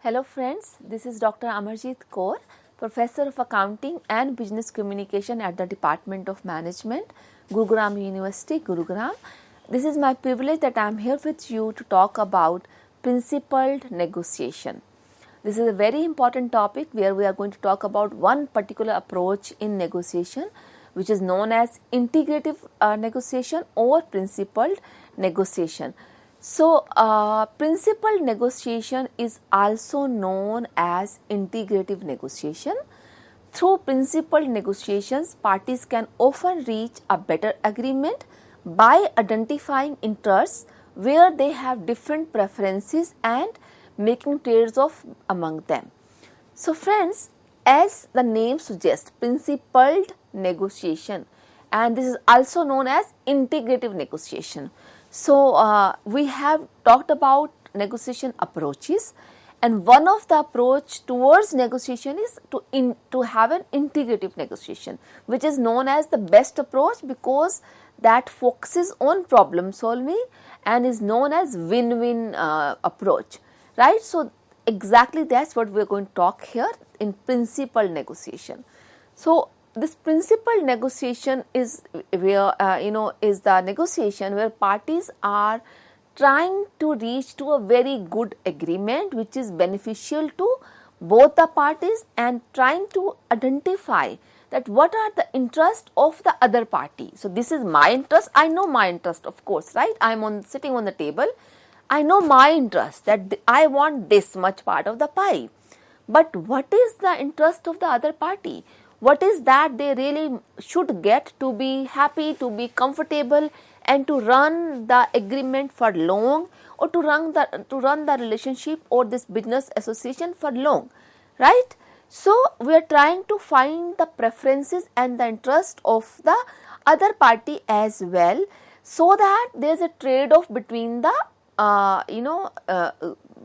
Hello friends, this is Dr. Amarjit Kaur, Professor of Accounting and Business Communication at the Department of Management, Gurugram University, Gurugram. This is my privilege that I am here with you to talk about principled negotiation. This is a very important topic where we are going to talk about one particular approach in negotiation, which is known as integrative negotiation or principled negotiation. So, principled negotiation is also known as integrative negotiation. Through principled negotiations, parties can often reach a better agreement by identifying interests where they have different preferences and making trades-off among them. So, friends, as the name suggests, principled negotiation, and this is also known as integrative negotiation. So, we have talked about negotiation approaches, and one of the approach towards negotiation is to have an integrative negotiation, which is known as the best approach because that focuses on problem solving and is known as win-win approach, right? So, exactly that's what we are going to talk here in principled negotiation. So, this principled negotiation is where is the negotiation where parties are trying to reach to a very good agreement which is beneficial to both the parties and trying to identify that what are the interests of the other party. So, this is my interest, I know my interest, of course, right? I am sitting on the table, I know my interest that I want this much part of the pie, but what is the interest of the other party? What is that they really should get to be happy, to be comfortable and to run the agreement for long, or to run the relationship or this business association for long, right? So, we are trying to find the preferences and the interest of the other party as well, so that there is a trade-off between the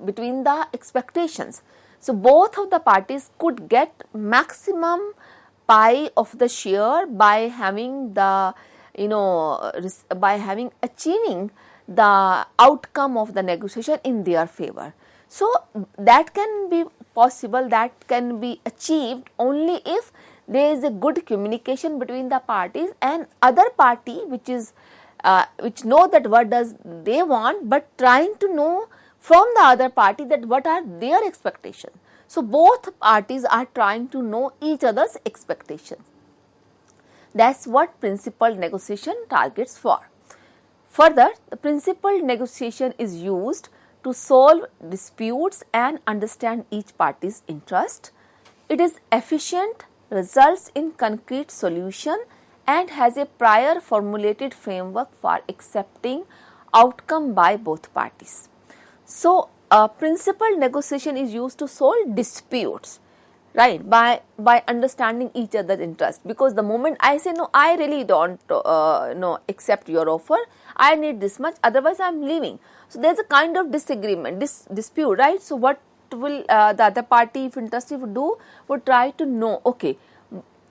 between the expectations. So, both of the parties could get maximum pie of the share by having the achieving the outcome of the negotiation in their favor. So, that can be possible, that can be achieved only if there is a good communication between the parties and other party which is which know that what does they want, but trying to know from the other party that what are their expectations. So, both parties are trying to know each other's expectations. That is what principled negotiation targets for. Further, the principled negotiation is used to solve disputes and understand each party's interest. It is efficient, results in concrete solution and has a prior formulated framework for accepting outcome by both parties. So, principled negotiation is used to solve disputes, right, by understanding each other's interest, because the moment I say no, I really don't accept your offer, I need this much, otherwise I am leaving. So, there is a kind of disagreement, dispute, right. So, what will the other party, if interested, would do, would try to know, okay,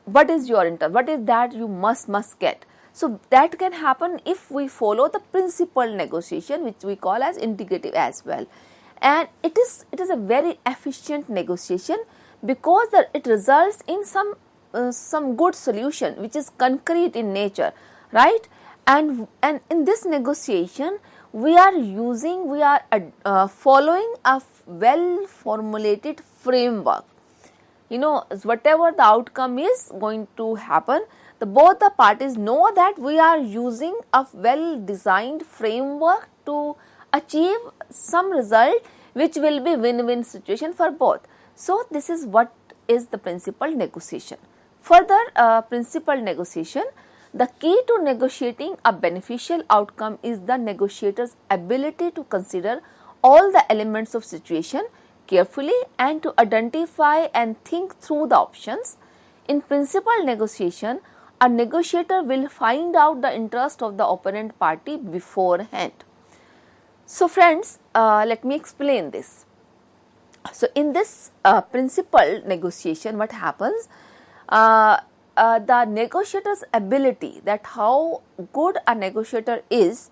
what is your interest, what is that you must get. So, that can happen if we follow the principled negotiation, which we call as integrative as well. And it is a very efficient negotiation because it results in some good solution which is concrete in nature, right? And in this negotiation we are following a well formulated framework. Whatever the outcome is going to happen, both the parties know that we are using a well designed framework to achieve some result which will be win-win situation for both. So, this is what is the principled negotiation. Further, principled negotiation, the key to negotiating a beneficial outcome is the negotiator's ability to consider all the elements of situation carefully and to identify and think through the options. In principled negotiation, a negotiator will find out the interest of the opponent party beforehand. So, friends, let me explain this. So, in this principled negotiation, what happens? The negotiator's ability, that how good a negotiator is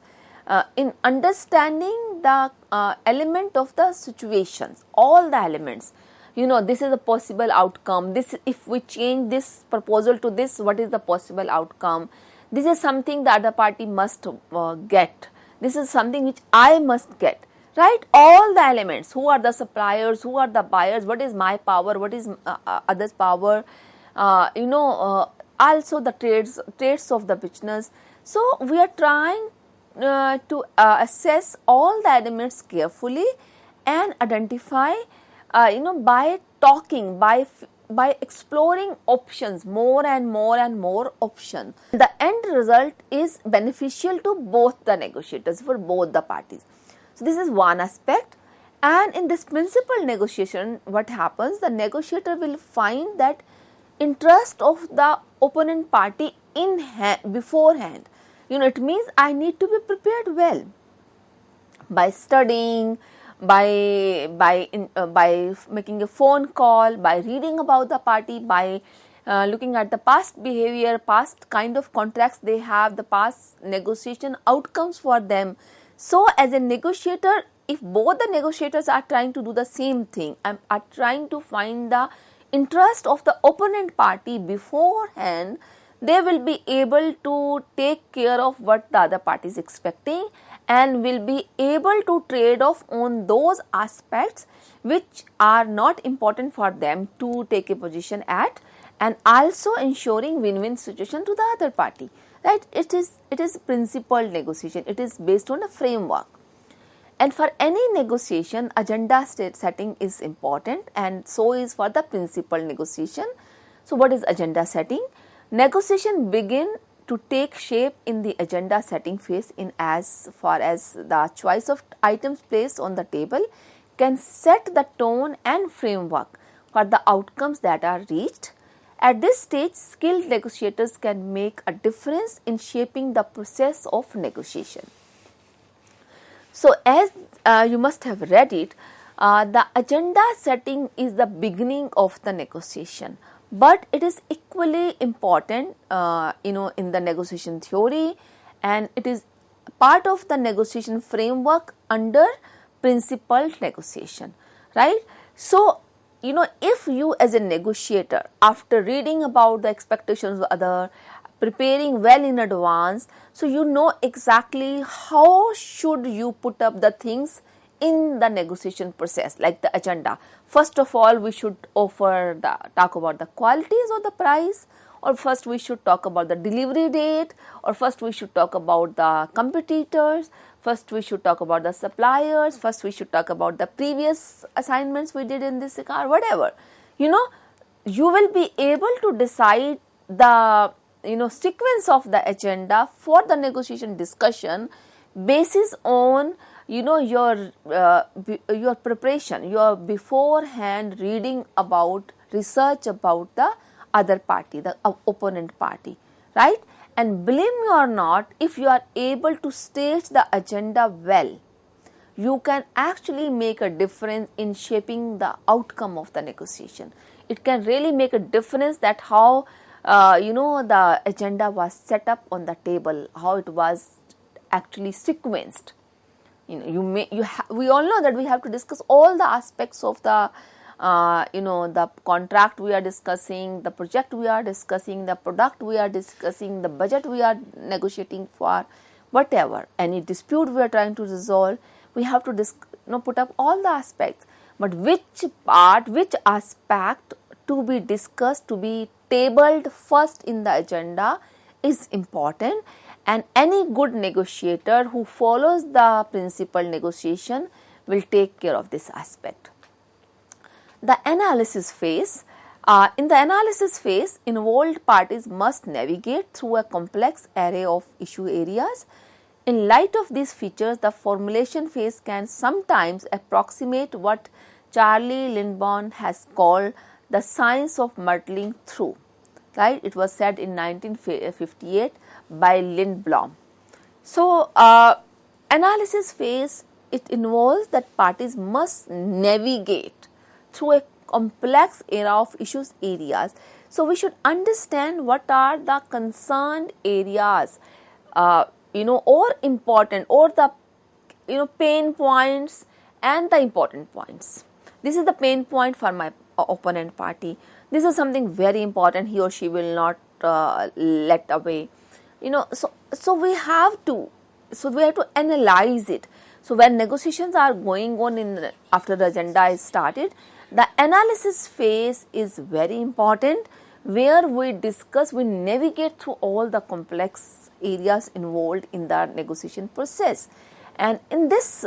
in understanding the element of the situations, all the elements. This is a possible outcome. This, if we change this proposal to this, what is the possible outcome? This is something the other party must get. This is something which I must get, right? All the elements. Who are the suppliers? Who are the buyers? What is my power? What is others' power? Also the traits of the business. So we are trying to assess all the elements carefully and identify, by talking, by exploring options, more and more options. The end result is beneficial to both the negotiators, for both the parties. So this is one aspect. And in this principal negotiation, what happens, the negotiator will find that interest of the opponent party beforehand. It means I need to be prepared well by studying, by making a phone call, by reading about the party, by looking at the past behavior, past kind of contracts they have, the past negotiation outcomes for them. So as a negotiator, if both the negotiators are trying to do the same thing, are trying to find the interest of the opponent party beforehand, they will be able to take care of what the other party is expecting and will be able to trade off on those aspects which are not important for them to take a position at, and also ensuring win-win situation to the other party, right? It is principled negotiation. It is based on a framework. And for any negotiation, agenda setting is important, and so is for the principal negotiation. So what is agenda setting? Negotiation begin to take shape in the agenda setting phase in as far as the choice of items placed on the table can set the tone and framework for the outcomes that are reached. At this stage, skilled negotiators can make a difference in shaping the process of negotiation. So as you must have read it, the agenda setting is the beginning of the negotiation, but it is equally important in the negotiation theory, and it is part of the negotiation framework under principled negotiation, right? So if you as a negotiator, after reading about the expectations of other, preparing well in advance, so you know exactly how should you put up the things in the negotiation process, like the agenda. First of all, we should talk about the qualities of the price, or first we should talk about the delivery date, or first we should talk about the competitors, first we should talk about the suppliers, first we should talk about the previous assignments we did in this car, whatever. You will be able to decide the sequence of the agenda for the negotiation discussion basis on your preparation, your beforehand reading about, research about the other party, the opponent party, right? And believe me or not, if you are able to stage the agenda well, you can actually make a difference in shaping the outcome of the negotiation. It can really make a difference that how the agenda was set up on the table, how it was actually sequenced. We all know that we have to discuss all the aspects of the the contract we are discussing, the project we are discussing, the product we are discussing, the budget we are negotiating for, whatever, any dispute we are trying to resolve, we have to put up all the aspects. But which part, which aspect to be discussed, to be tabled first in the agenda is important, and any good negotiator who follows the principal negotiation will take care of this aspect. The analysis phase. In the analysis phase, involved parties must navigate through a complex array of issue areas. In light of these features, the formulation phase can sometimes approximate what Charlie Lindborn has called the science of muddling through. Right? It was said in 1958 by Lindblom. So, analysis phase, it involves that parties must navigate through a complex array of issues areas. So, we should understand what are the concerned areas, or important, or the pain points and the important points. This is the pain point for my opponent party. This is something very important. He or she will not let away. So we have to analyze it. So when negotiations are going on after the agenda is started, the analysis phase is very important, where we discuss, we navigate through all the complex areas involved in the negotiation process. And in this,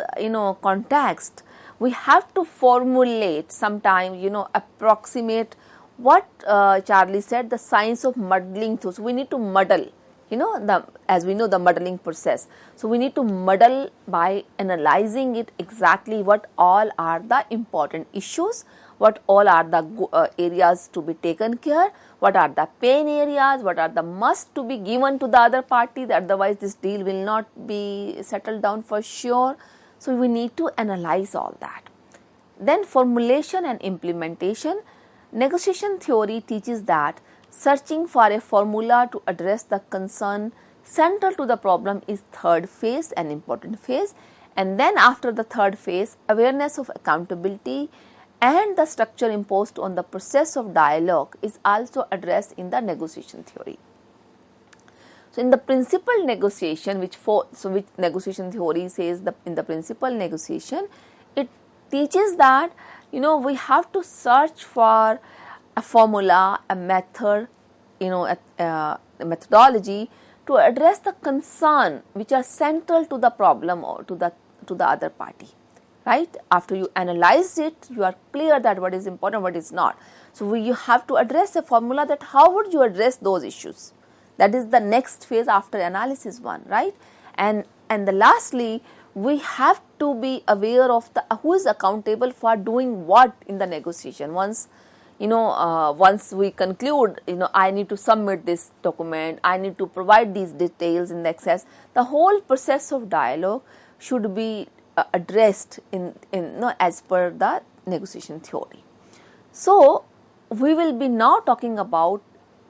context, we have to formulate sometime, approximate what Charlie said, the science of muddling through. So we need to muddle, as we know, the muddling process. So we need to muddle by analyzing it exactly what all are the important issues, what all are the areas to be taken care, what are the pain areas, what are the must to be given to the other party, otherwise this deal will not be settled down for sure. So we need to analyze all that. Then formulation and implementation. Negotiation theory teaches that searching for a formula to address the concern central to the problem is third phase, an important phase. And then after the third phase, awareness of accountability and the structure imposed on the process of dialogue is also addressed in the negotiation theory. So in the principal negotiation, which negotiation theory says in the principal negotiation, it teaches that we have to search for a formula, a method, a methodology to address the concern which are central to the problem or to the other party. Right? After you analyze it, you are clear that what is important, what is not. So you have to address a formula that how would you address those issues. That is the next phase after analysis one, right? And lastly, we have to be aware of who is accountable for doing what in the negotiation. Once we conclude, I need to submit this document, I need to provide these details in the excess, the whole process of dialogue should be addressed as per the negotiation theory. So we will be now talking about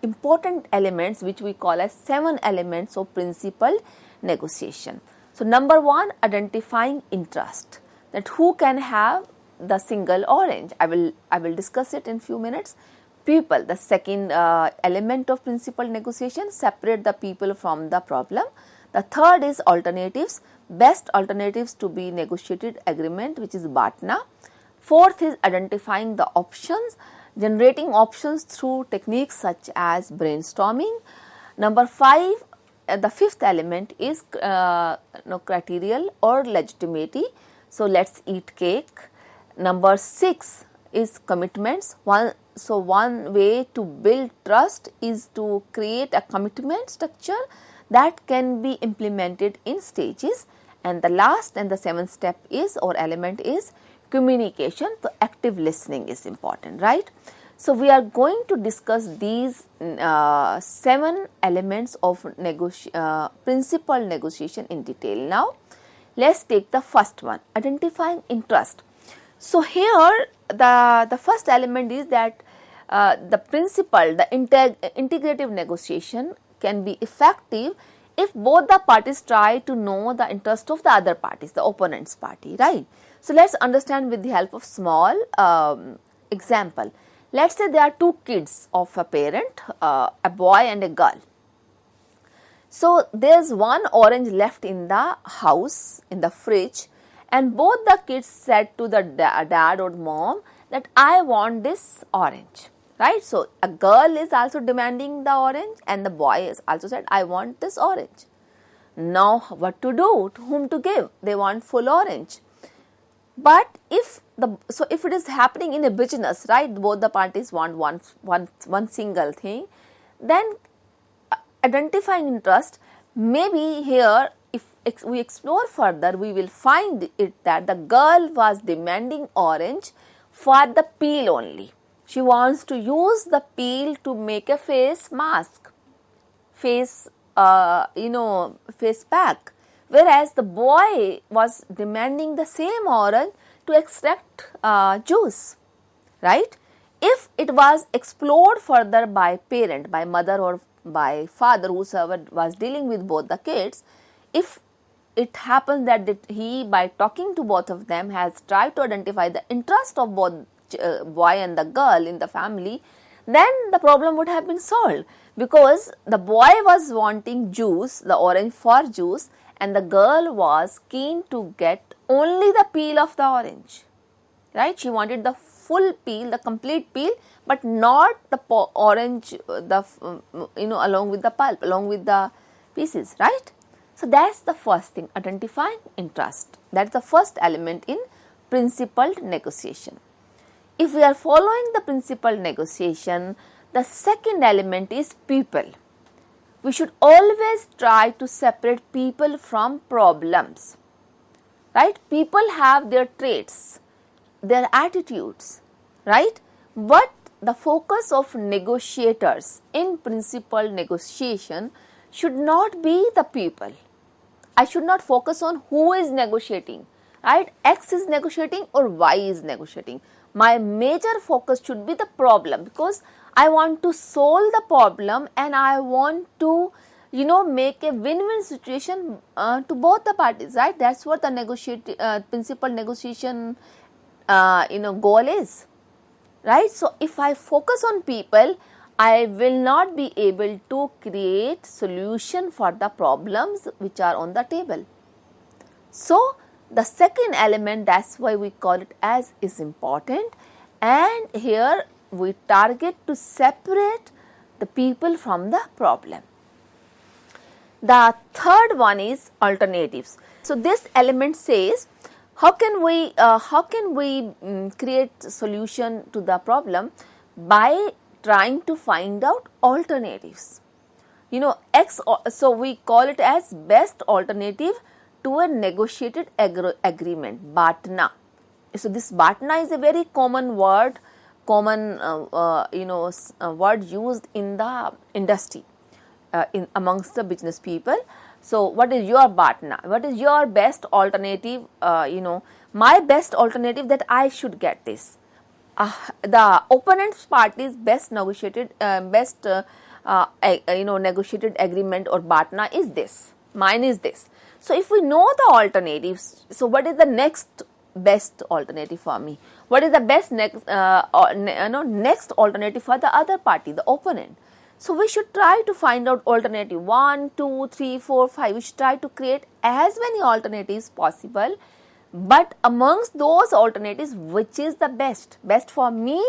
important elements which we call as 7 elements of principal negotiation. So number 1, identifying interest, that who can have the single orange. I will discuss it in few minutes. People, the second element of principal negotiation, separate the people from the problem. The third is alternatives, best alternatives to be negotiated agreement, which is BATNA. Fourth is identifying the options, generating options through techniques such as brainstorming. Number 5, the fifth element is criterial or legitimacy. So let's eat cake. Number 6 is commitments. One way to build trust is to create a commitment structure that can be implemented in stages. And the last and the 7th step is, or element is, communication. So active listening is important, right? So we are going to discuss these 7 elements of principal negotiation in detail. Now let's take the first one, identifying interest. So here the first element is that the principle, the integrative negotiation can be effective if both the parties try to know the interest of the other parties, the opponent's party, right? So let's understand with the help of small example. Let's say there are 2 kids of a parent, a boy and a girl. So there's one orange left in the house, in the fridge, and both the kids said to the dad or mom that I want this orange, right? So a girl is also demanding the orange and the boy is also said I want this orange. Now what to do? To whom to give? They want full orange. But if it is happening in a business, right, both the parties want one single thing, then identifying interest, maybe here if we explore further, we will find it that the girl was demanding orange for the peel only. She wants to use the peel to make a face mask, face pack. Whereas the boy was demanding the same orange to extract juice, right? If it was explored further by parent, by mother or by father, whosoever was dealing with both the kids, if it happens that he, by talking to both of them, has tried to identify the interest of both boy and the girl in the family, then the problem would have been solved, because the boy was wanting juice, the orange for juice, and the girl was keen to get only the peel of the orange, right? She wanted the full peel, the complete peel, but not the orange, along with the pulp, along with the pieces, right? So that's the first thing, identifying interest. That's the first element in principled negotiation. If we are following the principled negotiation, the second element is people. We should always try to separate people from problems, right? People have their traits, their attitudes, right? But the focus of negotiators in principled negotiation should not be the people. I should not focus on who is negotiating, right? X is negotiating or Y is negotiating. My major focus should be the problem, because I want to solve the problem and I want to, make a win-win situation to both the parties, right? That's what the principled negotiation, goal is, right? So if I focus on people, I will not be able to create solution for the problems which are on the table. So the second element, that's why we call it as, is important, and here we target to separate the people from the problem. The third one is alternatives. So this element says, how can we create solution to the problem? By trying to find out alternatives. So we call it as best alternative to a negotiated agreement, BATNA. So this BATNA is a very common word, word used in the industry, amongst the business people. So what is your BATNA? What is your best alternative? My best alternative that I should get this. The opponent's party's best negotiated negotiated agreement or BATNA is this. Mine is this. So if we know the alternatives, so what is the next best alternative for me? What is the best next alternative for the other party, the opponent? So we should try to find out alternative 1, 2, 3, 4, 5. We should try to create as many alternatives possible. But amongst those alternatives, which is the best? Best for me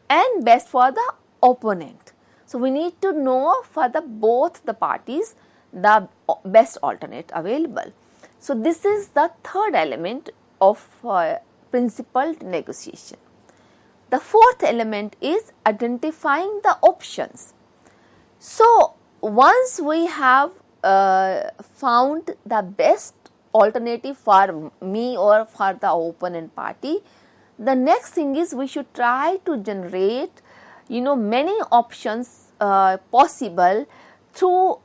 and best for the opponent. So we need to know for both the parties the best alternate available. So this is the third element of principled negotiation. The fourth element is identifying the options. So once we have found the best alternative for me or for the opponent party, the next thing is we should try to generate many options possible through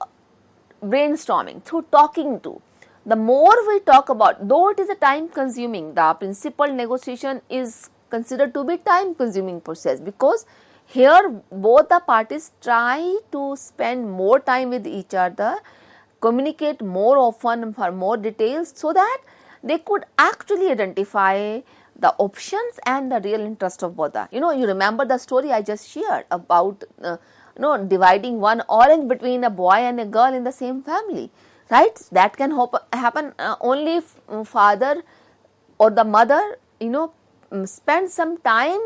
brainstorming, through talking to. The more we talk about, though it is a time consuming, the principled negotiation is considered to be time consuming process, because here both the parties try to spend more time with each other, communicate more often for more details, so that they could actually identify the options and the real interest of both. You remember the story I just shared about dividing one orange between a boy and a girl in the same family, right? That can happen only if father or the mother spend some time,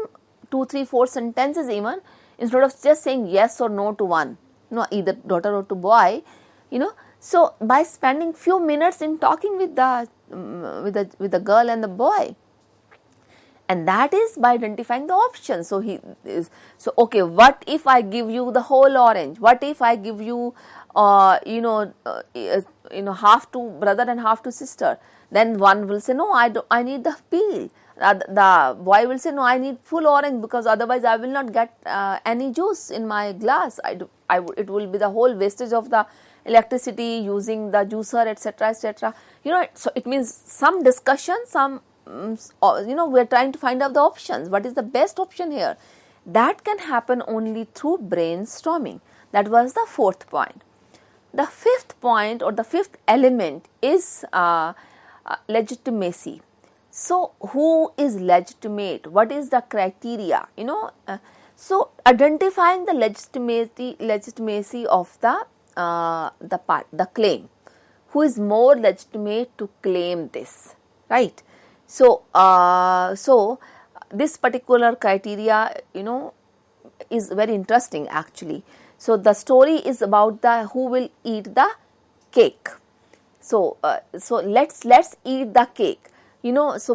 2, 3, 4 sentences even, instead of just saying yes or no to one, either daughter or to boy, So by spending few minutes in talking with the girl and the boy, and that is by identifying the options. So okay, what if I give you the whole orange? What if I give you half to brother and half to sister? Then one will say, no, I need the peel. The boy will say, no, I need full orange, because otherwise I will not get any juice in my glass. It will be the whole wastage of the electricity using the juicer, etc., etc. So it means some discussion, we are trying to find out the options. What is the best option here? That can happen only through brainstorming. That was the fourth point. the fifth point or the fifth element is legitimacy. So, who is legitimate? What is the criteria? So identifying the legitimacy of the claim. Who is more legitimate to claim this, right? So, this particular criteria, is very interesting actually. So the story is about the who will eat the cake. So, let's eat the cake. So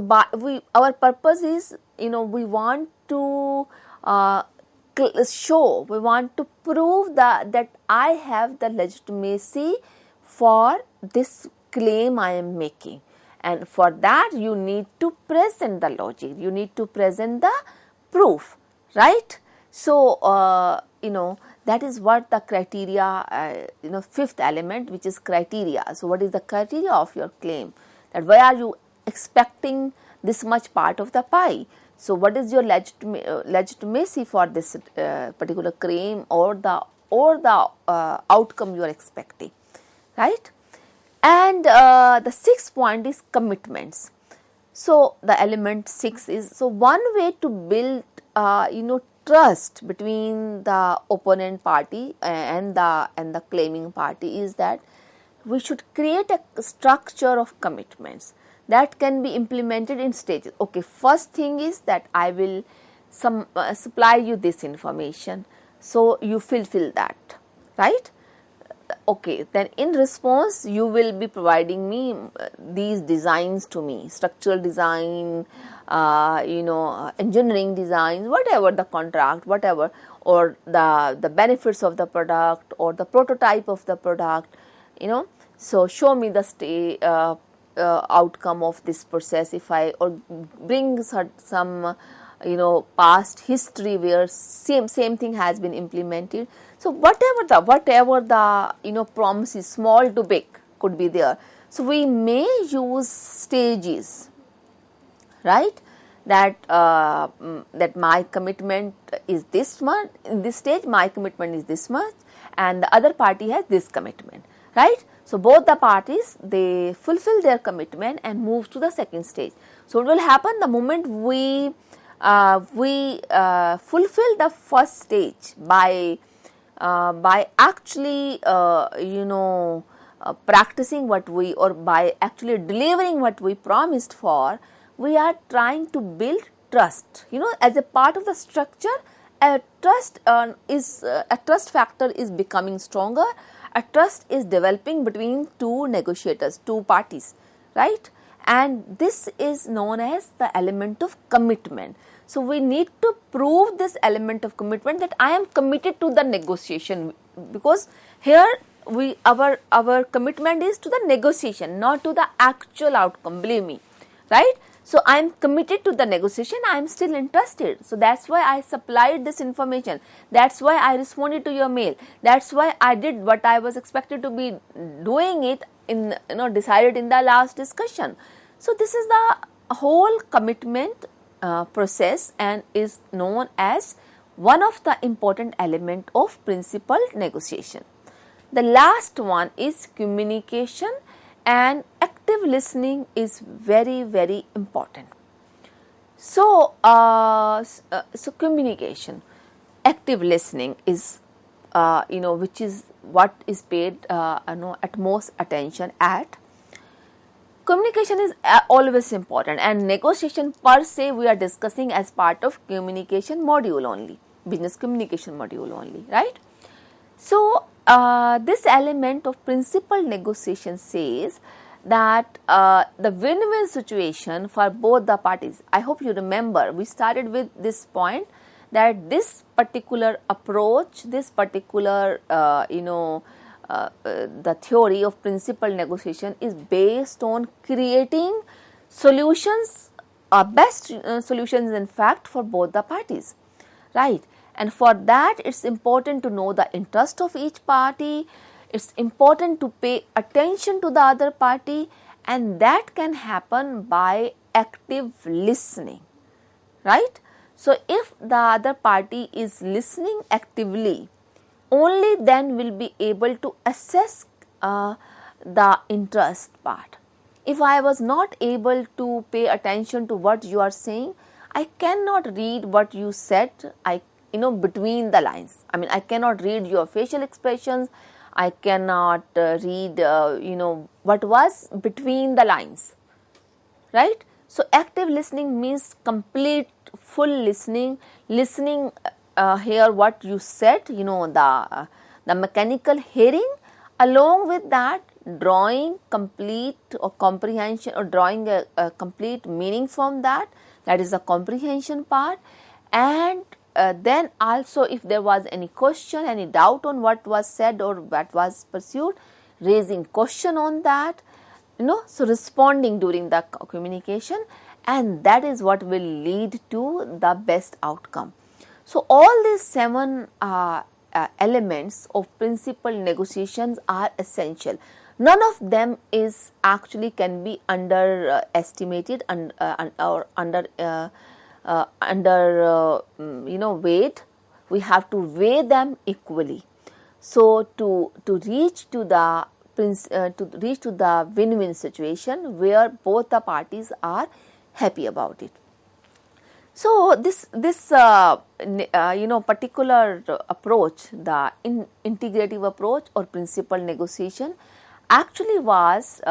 our purpose is, we want to show, we want to prove that I have the legitimacy for this claim I am making, and for that you need to present the logic, you need to present the proof, right? So, that is what the criteria, fifth element, which is criteria. So, what is the criteria of your claim? That why are you expecting this much part of the pie? So, what is your legitimacy for this particular claim or the outcome you are expecting, right? And the sixth point is commitments. So, the element 6 is, so one way to build trust between the opponent party and the claiming party is that we should create a structure of commitments that can be implemented in stages. Okay, first thing is that I will supply you this information, so you fulfill that, right? Okay, then in response you will be providing me these designs to me, structural design, engineering designs, whatever the contract, whatever, or the benefits of the product or the prototype of the product, so show me the outcome of this process. If I or bring some past history where same thing has been implemented. So whatever the promises, small to big, could be there. So we may use stages, right? That my commitment is this much in this stage, my commitment is this much, and the other party has this commitment, right? So both the parties, they fulfill their commitment and move to the second stage. So what will happen the moment we fulfill the first stage by actually practicing what we, or by actually delivering what we promised for, we are trying to build trust. As a part of the structure, a trust factor is becoming stronger. A trust is developing between two negotiators, two parties, right? And this is known as the element of commitment. So we need to prove this element of commitment, that I am committed to the negotiation, because here our commitment is to the negotiation, not to the actual outcome, believe me, right? So I am committed to the negotiation, I am still interested. So that's why I supplied this information. That's why I responded to your mail. That's why I did what I was expected to be doing it in, decided in the last discussion. So this is the whole commitment process and is known as one of the important element of principled negotiation. The last one is communication, and active listening is very, very important. So, so communication, active listening is, which is what is paid, utmost attention at. Communication is always important, and negotiation per se we are discussing as part of communication module only, business communication module only, right? So, this element of principled negotiation says that the win-win situation for both the parties. I hope you remember we started with this point, that this particular approach, this particular the theory of principled negotiation is based on creating solutions, best solutions in fact for both the parties, right? And for that it's important to know the interest of each party, it's important to pay attention to the other party, and that can happen by active listening, right? So if the other party is listening actively, only then will be able to assess the interest part. If I was not able to pay attention to what you are saying, I cannot read what you said, between the lines. I mean, I cannot read your facial expressions, I cannot read, what was between the lines, right? So, active listening means complete, full listening, hear what you said, the mechanical hearing, along with that drawing complete or comprehension, or drawing a complete meaning from that is the comprehension part. And then also, if there was any question, any doubt on what was said or what was pursued, raising question on that, so responding during the communication, and that is what will lead to the best outcome. So, all these 7 elements of principal negotiations are essential. None of them is actually can be underestimated or weighed. We have to weigh them equally. So, to reach to the win-win situation where both the parties are happy about it. So, this particular approach, the integrative approach or principal negotiation, actually was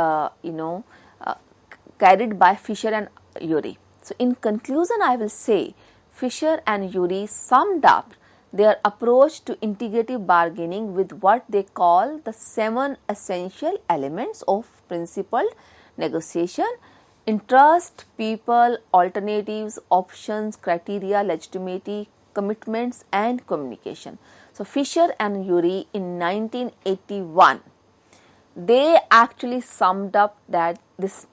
carried by Fisher and Urey. So, in conclusion, I will say Fisher and Urey summed up their approach to integrative bargaining with what they call the 7 essential elements of principled negotiation: interest, people, alternatives, options, criteria, legitimacy, commitments, and communication. So, Fisher and Urey in 1981, they actually summed up that this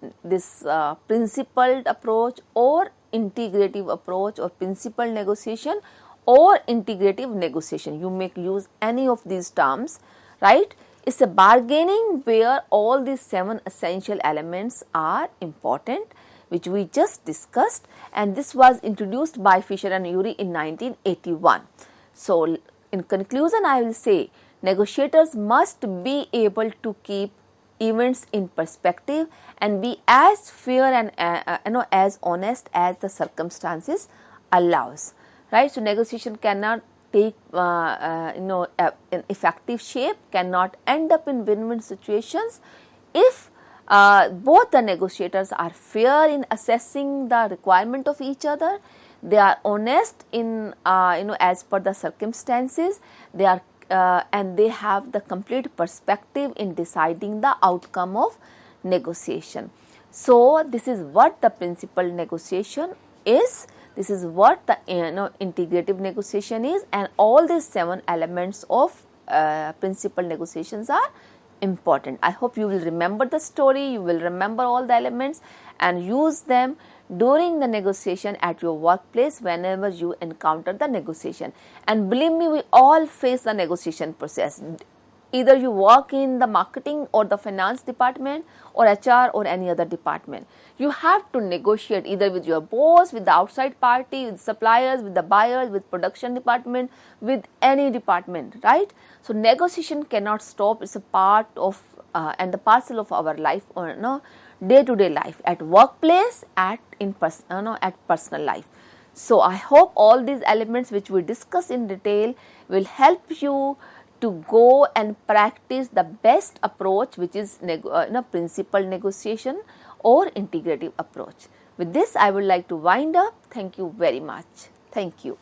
principled approach or integrative approach or principled negotiation or integrative negotiation, you may use any of these terms, right? It's a bargaining where all these 7 essential elements are important, which we just discussed, and this was introduced by Fisher and Urey in 1981. So, in conclusion, I will say negotiators must be able to keep events in perspective and be as fair and as honest as the circumstances allows, right? So, negotiation cannot take an effective shape, cannot end up in win-win situations if both the negotiators are fair in assessing the requirement of each other, they are honest in as per the circumstances, they are and they have the complete perspective in deciding the outcome of negotiation. So, this is what the principled negotiation is. This is what the integrative negotiation is, and all these 7 elements of principled negotiations are important. I hope you will remember the story, you will remember all the elements and use them during the negotiation at your workplace whenever you encounter the negotiation. And believe me, we all face the negotiation process. Either you work in the marketing or the finance department or HR or any other department. You have to negotiate either with your boss, with the outside party, with suppliers, with the buyers, with production department, with any department, right? So, negotiation cannot stop. It's a part of and the parcel of our life or day-to-day life at workplace, at personal life. So, I hope all these elements which we discuss in detail will help you to go and practice the best approach, which is principled negotiation or integrative approach. With this, I would like to wind up. Thank you very much. Thank you.